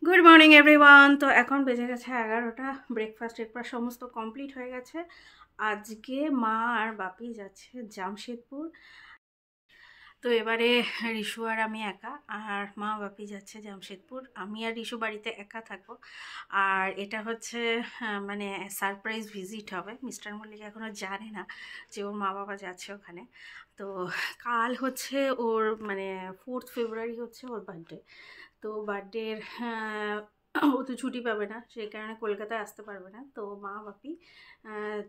Good morning everyone. তো এখন বেজে গেছে 11টা। ব্রেকফাস্ট সমস্ত কমপ্লিট হয়ে গেছে। আজকে মা আর বাপি যাচ্ছে জামশেদপুর। তো এবারে রিশু আর আমি একা, আর মা বাপি যাচ্ছে জামশেদপুর। আমি আর রিশু বাড়িতে একা থাকবো। আর এটা হচ্ছে মানে সারপ্রাইজ ভিজিট হবে। মিস্টার মল্লিক এখনও জানে না যে ওর মা বাবা যাচ্ছে ওখানে। তো কাল হচ্ছে ওর মানে 4 ফেব্রুয়ারি হচ্ছে ওর বার্থডে। তো বার্থডের ও তো ছুটি পাবে না, সেই কারণে কলকাতায় আসতে পারবে না। তো মা বাপি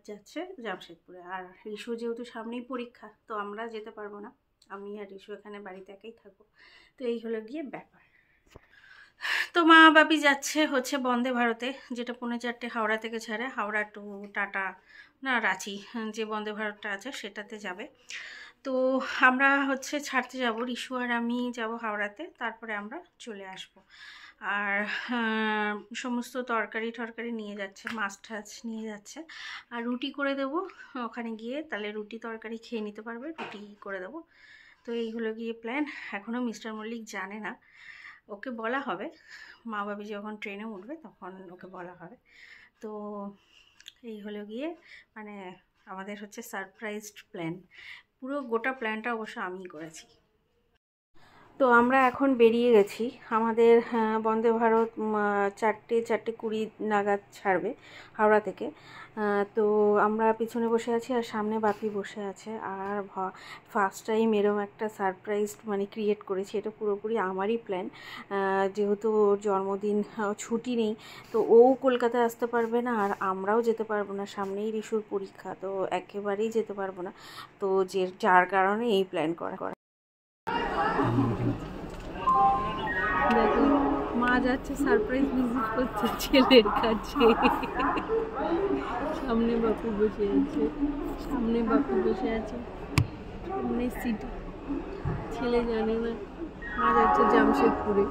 যাচ্ছে জামশেদপুরে। আর রিশু যেহেতু সামনেই পরীক্ষা, তো আমরা যেতে পারবো না। আমি আর রিশু এখানে বাড়িতে একাই থাকবো। তো এই হলো গিয়ে ব্যাপার। তো মা বাপি যাচ্ছে হচ্ছে বন্দে ভারতে, যেটা 4:45 হাওড়া থেকে ছাড়ে। হাওড়া টু টাটা না রাঁচি, যে বন্দে ভারতটা আছে সেটাতে যাবে। তো আমরা হচ্ছে ছাড়তে যাব, রিশু আর আমি যাব হাওড়াতে, তারপরে আমরা চলে আসব। আর সমস্ত তরকারি নিয়ে যাচ্ছে, মাছ টাছ নিয়ে যাচ্ছে। আর রুটি করে দেবো ওখানে গিয়ে, তাহলে রুটি তরকারি খেয়ে নিতে পারবে, রুটি করে দেবো। তো এই হলো গিয়ে প্ল্যান। এখনও মিস্টার মল্লিক জানে না, ওকে বলা হবে। মা বাবি যখন ট্রেনে উঠবে তখন ওকে বলা হবে। তো এই হলো গিয়ে মানে আমাদের হচ্ছে সারপ্রাইজড প্ল্যান। পুরো গোটা প্ল্যানটা অবশ্য আমিই করেছি। তো আমরা এখন বেরিয়ে গেছি। আমাদের বন্দে ভারত 4:20 নাগাদ ছাড়বে হাওড়া থেকে। তো আমরা পিছনে বসে আছি আর সামনে বাপি বসে আছে। আর ফার্স্ট টাইম এরকম একটা সারপ্রাইজ মানে ক্রিয়েট করেছি। এটা পুরোপুরি আমারই প্ল্যান। যেহেতু ওর জন্মদিন, ছুটি নেই, তো ও কলকাতায় আসতে পারবে না আর আমরাও যেতে পারবো না, সামনেই রিশুর পরীক্ষা, তো একেবারেই যেতে পারবো না। তো যার কারণে এই প্ল্যান করা। দেখো, মা যাচ্ছে সারপ্রাইজ ভিজিট করছে ছেলের কাছে। সামনে বাপু বসে আছে, সামনে সিটে। ছেলে জানে না মা যাচ্ছে জামশেদপুরে।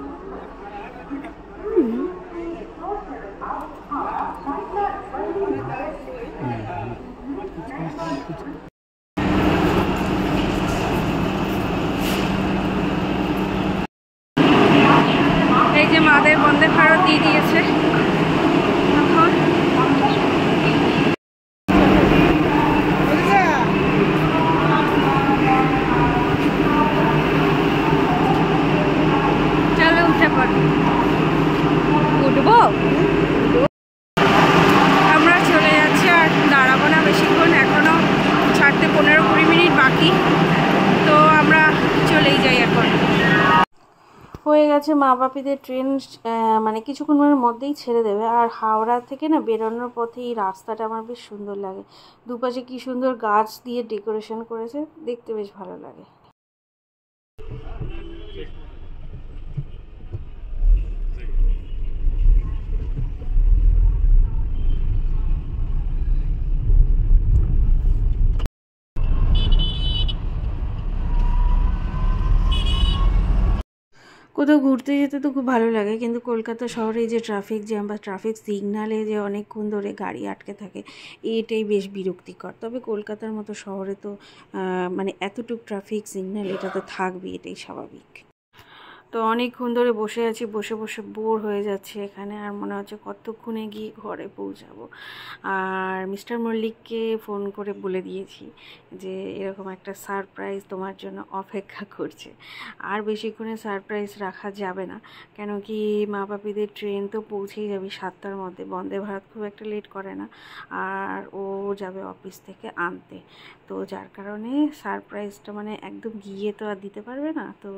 এই যে মাদের বন্দে ভারত দিয়ে দিয়েছে। এখন চলো উঠে পড়ো, উঠবো। আমরা চলে যাচ্ছি, আর দাঁড়াবো না বেশিক্ষণ, এখনো ছাড়তে 15-20 মিনিট বাকি। তো আমরা চলেই যাই এখন। হয়ে গেছে মা বাপিদের ট্রেন, মানে কিছুক্ষণের মধ্যেই ছেড়ে দেবে। আর হাওড়া থেকে না বেরোনোর পথে এই রাস্তাটা আমার বেশ সুন্দর লাগে। দুপাশে কি সুন্দর গাছ দিয়ে ডেকোরেশন করেছে, দেখতে বেশ ভালো লাগে। কোথাও ঘুরতে যেতে তো খুব ভালো লাগে, কিন্তু কলকাতা শহরে যে ট্রাফিক জ্যাম বা ট্রাফিক সিগনালে যে অনেকক্ষণ ধরে গাড়ি আটকে থাকে, এটাই বেশ বিরক্তিকর। তবে কলকাতার মতো শহরে তো মানে এতটুকু ট্রাফিক সিগন্যাল এটা তো থাকবেই, এটাই স্বাভাবিক। তো অনেকক্ষণ ধরে বসে আছি, বসে বসে বোর হয়ে যাচ্ছে এখানে। আর মনে হচ্ছে কতক্ষণে গিয়ে ঘরে পৌঁছাবো। আর মিস্টার মল্লিককে ফোন করে বলে দিয়েছি যে এরকম একটা সারপ্রাইজ তোমার জন্য অপেক্ষা করছে। আর বেশিক্ষণে সারপ্রাইজ রাখা যাবে না, কেন কি মা বাপিদের ট্রেন তো পৌঁছেই যাবে 7টার মধ্যে। বন্দে ভারত খুব একটা লেট করে না, আর ও যাবে অফিস থেকে আনতে। তো যার কারণে সারপ্রাইজটা মানে একদম গিয়ে তো আর দিতে পারবে না। তো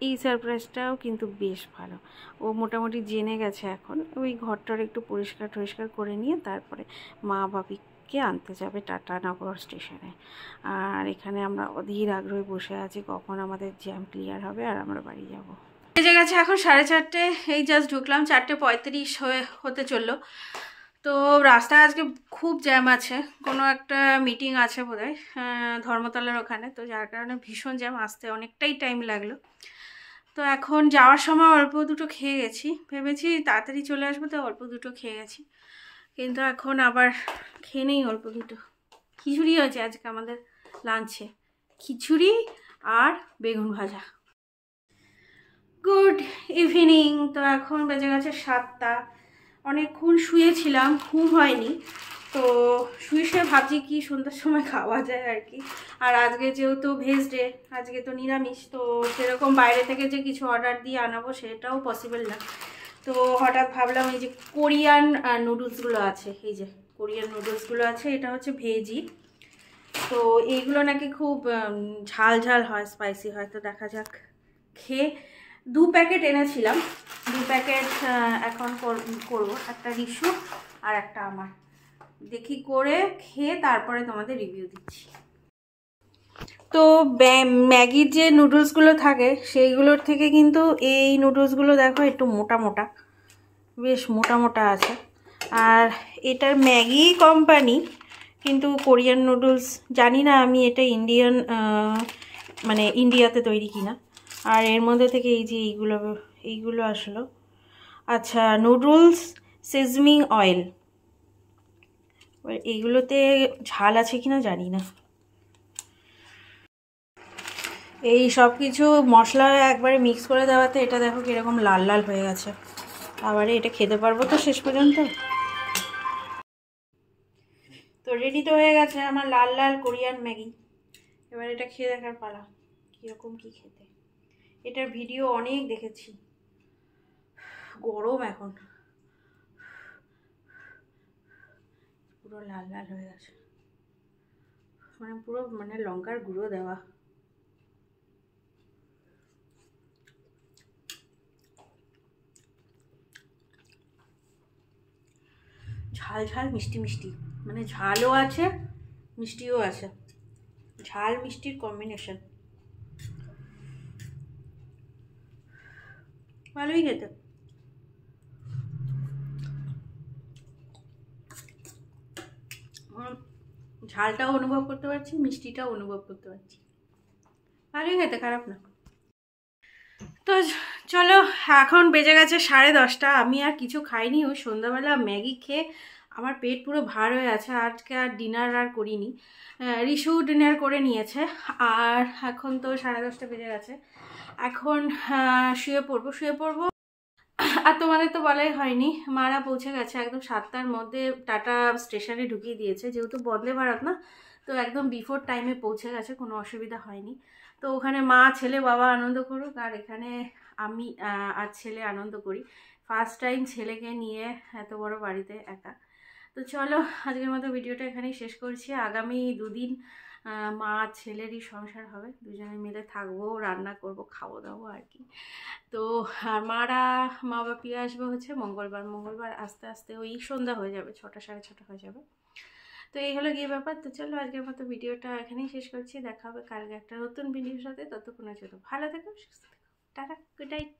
এই সারপ্রাইজটাও কিন্তু বেশ ভালো। ও মোটামুটি জেনে গেছে এখন। ওই ঘরটার একটু পরিষ্কার টরিষ্কার করে নিয়ে তারপরে মা বাপিকে আনতে যাবে টাটা নগর স্টেশনে। আর এখানে আমরা অধীর আগ্রহে বসে আছি কখন আমাদের জ্যাম ক্লিয়ার হবে আর আমরা বাড়ি যাব। বেজে গেছে এখন 4:30। এই জাস্ট ঢুকলাম, 4:35 হতে চললো। তো রাস্তায় আজকে খুব জ্যাম আছে, কোনো একটা মিটিং আছে বোধহয় ধর্মতলার ওখানে, তো যার কারণে ভীষণ জ্যাম, আসতে অনেকটাই টাইম লাগলো। তো এখন যাওয়ার সময় অল্প দুটো খেয়ে গেছি, ভেবেছি তাড়াতাড়ি চলে আসবো, তো অল্প দুটো খেয়ে গেছি। কিন্তু এখন আবার খেয়ে নেই অল্প দুটো। খিচুড়ি হয়েছে আজকে আমাদের লাঞ্চে, খিচুড়ি আর বেগুন ভাজা। Good evening. তো এখন বেজে গেছে 7টা। অনেকক্ষণ শুয়েছিলাম, ঘুম হয়নি, তো শুয়ে ভাবছি কি সন্ধ্যার সময় খাওয়া যায় আর কি। আর আজকে যেহেতু ভেজ ডে, আজকে তো নিরামিষ, তো সেরকম বাইরে থেকে যে কিছু অর্ডার দিয়ে আনাবো সেটাও পসিবল না। তো হঠাৎ ভাবলাম এই যে কোরিয়ান নুডলসগুলো আছে, এই যে কোরিয়ান নুডলসগুলো আছে, এটা হচ্ছে ভেজই। তো এইগুলো নাকি খুব ঝাল ঝাল হয়, স্পাইসি হয়। তো দেখা যাক, খেয়ে 2 প্যাকেট এনেছিলাম, 2 প্যাকেট এখন করব, একটা রিশু আর একটা আমার। দেখি করে খেয়ে তারপরে তোমাদের রিভিউ দিচ্ছি। তো ম্যাগির যে নুডলসগুলো থাকে সেইগুলোর থেকে কিন্তু এই নুডলসগুলো দেখো একটু মোটা মোটা, বেশ মোটা মোটা আছে। আর এটার ম্যাগি কোম্পানি, কিন্তু কোরিয়ান নুডলস জানি না আমি এটা ইন্ডিয়ান মানে ইন্ডিয়াতে তৈরি কিনা। আর এর মধ্যে থেকে এই যে এইগুলো আসলো, আচ্ছা নুডলস সিজনিং অয়েল, এইগুলোতে ঝাল আছে কিনা জানি না। এই সব কিছু মশলা একবারে মিক্স করে দেওয়াতে এটা দেখো কীরকম লাল লাল হয়ে গেছে। আবার এটা খেতে পারবো তো শেষ পর্যন্ত? তো রেডি তো হয়ে গেছে আমার লাল লাল কোরিয়ান ম্যাগি। এবার এটা খেয়ে দেখার পালা কীরকম কি খেতে। এটার ভিডিও অনেক দেখেছি। গরম এখন, পুরো লাল লাল হয়ে গেছে, মানে পুরো মানে লঙ্কার গুঁড়ো দেওয়া। ঝাল ঝাল মিষ্টি মিষ্টি, মানে ঝালও আছে মিষ্টিও আছে, ঝাল মিষ্টির কম্বিনেশন, ভালোই খেতে। ঝালটাও অনুভব করতে পারছি, মিষ্টিটাও অনুভব করতে পারছি, ভালোই খেতে, খারাপ না। তো চলো, এখন বেজে গেছে 10:30। আমি আর কিছু খাইনি, ওই সন্ধ্যাবেলা ম্যাগি খেয়ে আমার পেট পুরো ভার হয়ে আছে। আজকে আর ডিনার আর করিনি, রিশু ডিনার করে নিয়েছে। আর এখন তো 10:30 বেজে গেছে, এখন শুয়ে পড়বো। আর তোমাদের তো বলাই হয়নি, মারা পৌঁছে গেছে একদম 7টার মধ্যে, টাটা স্টেশনে ঢুকিয়ে দিয়েছে, যেহেতু বন্দে ভারত না, তো একদম বিফোর টাইমে পৌঁছে গেছে, কোনো অসুবিধা হয়নি। তো ওখানে মা ছেলে বাবা আনন্দ করুক, আর এখানে আমি আর ছেলে আনন্দ করি। ফার্স্ট টাইম ছেলেকে নিয়ে এত বড় বাড়িতে একা। তো চলো, আজকের মতো ভিডিওটা এখানেই শেষ করছি। আগামী 2 দিন মা ছেলেরই সংসার হবে, দুজনে মিলে থাকবো, রান্না করব, খাবো দাবো আর কি। তো আর মা বাপি আসবে হচ্ছে মঙ্গলবার আস্তে আস্তে ওই সন্ধ্যা হয়ে যাবে, 6টা 6:30 হয়ে যাবে। তো এই হলো গিয়ে ব্যাপার। তো চলো, আজকের মতো ভিডিওটা এখানেই শেষ করছি। দেখা হবে কালকে একটা নতুন ভিডিওর সাথে। ততক্ষণের জন্য ভালো থেকো, সুস্থ থেকো, টাটা, গুড নাইট।